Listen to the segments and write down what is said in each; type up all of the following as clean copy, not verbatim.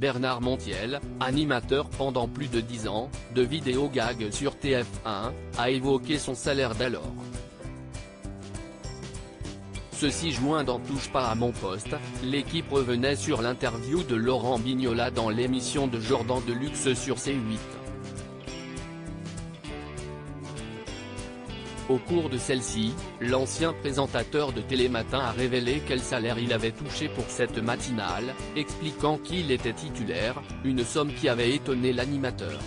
Bernard Montiel, animateur pendant plus de 10 ans, de vidéo gag sur TF1, a évoqué son salaire d'alors. Ceci joint dans Touche pas à mon poste, l'équipe revenait sur l'interview de Laurent Bignola dans l'émission de Jordan Deluxe sur C8. Au cours de celle-ci, l'ancien présentateur de Télématin a révélé quel salaire il avait touché pour cette matinale, expliquant qu'il était titulaire, une somme qui avait étonné l'animateur.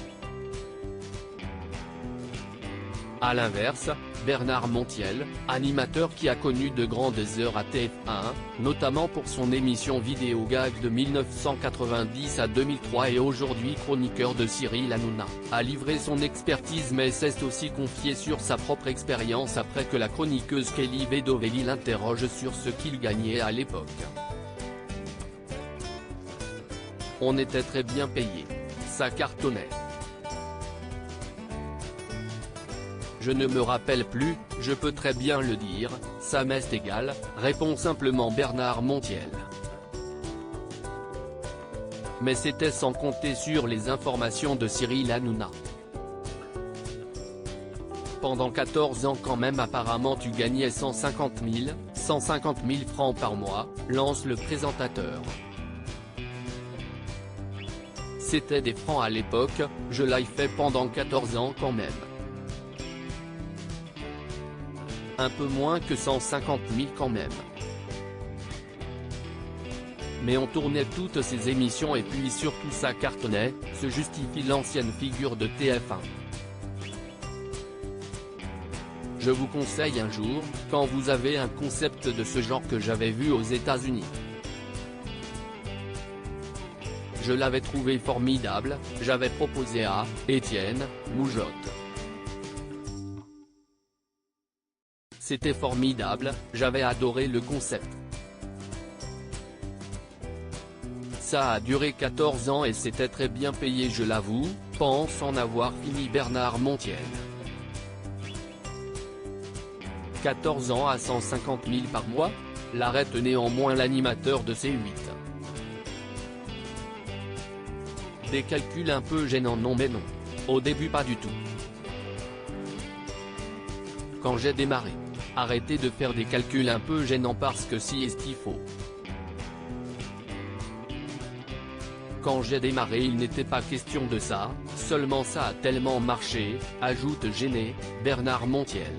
A l'inverse, Bernard Montiel, animateur qui a connu de grandes heures à TF1, notamment pour son émission vidéo gag de 1990 à 2003 et aujourd'hui chroniqueur de Cyril Hanouna, a livré son expertise mais s'est aussi confié sur sa propre expérience après que la chroniqueuse Kelly Vedovelli l'interroge sur ce qu'il gagnait à l'époque. On était très bien payé. Ça cartonnait. Je ne me rappelle plus, je peux très bien le dire, ça m'est égal, répond simplement Bernard Montiel. Mais c'était sans compter sur les informations de Cyril Hanouna. Pendant 14 ans quand même apparemment tu gagnais 150 000 francs par mois, lance le présentateur. C'était des francs à l'époque, je l'ai fait pendant 14 ans quand même. Un peu moins que 150 000 quand même. Mais on tournait toutes ces émissions et puis surtout ça cartonnait, se justifie l'ancienne figure de TF1. Je vous conseille un jour, quand vous avez un concept de ce genre que j'avais vu aux États-Unis. Je l'avais trouvé formidable, j'avais proposé à Étienne Moujotte. C'était formidable, j'avais adoré le concept. Ça a duré 14 ans et c'était très bien payé je l'avoue, pense en avoir fini Bernard Montiel. 14 ans à 150 000 par mois, l'arrête néanmoins l'animateur de C8. Des calculs un peu gênants non mais non. Au début pas du tout. Quand j'ai démarré. Arrêtez de faire des calculs un peu gênants parce que si est-ce qu'il faut. Quand j'ai démarré il n'était pas question de ça, seulement ça a tellement marché, ajoute gêné, Bernard Montiel.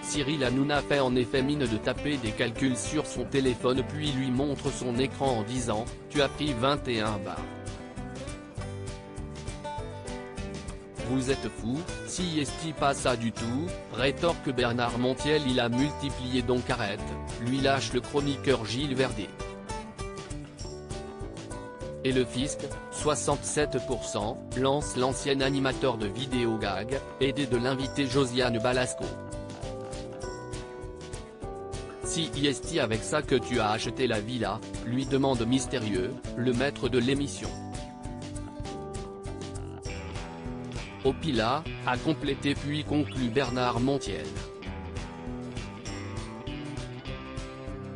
Cyril Hanouna fait en effet mine de taper des calculs sur son téléphone puis lui montre son écran en disant « Tu as pris 21 bars ». Vous êtes fou, si est-ce pas ça du tout, rétorque Bernard Montiel il a multiplié donc arrête, lui lâche le chroniqueur Gilles Verdet. Et le fisc, 67%, lance l'ancien animateur de vidéo gag, aidé de l'invité Josiane Balasco. Si est avec ça que tu as acheté la villa, lui demande mystérieux, le maître de l'émission. Opila, a complété puis conclut Bernard Montiel.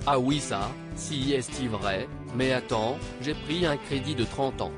Ah oui ça, si est vrai, mais attends, j'ai pris un crédit de 30 ans.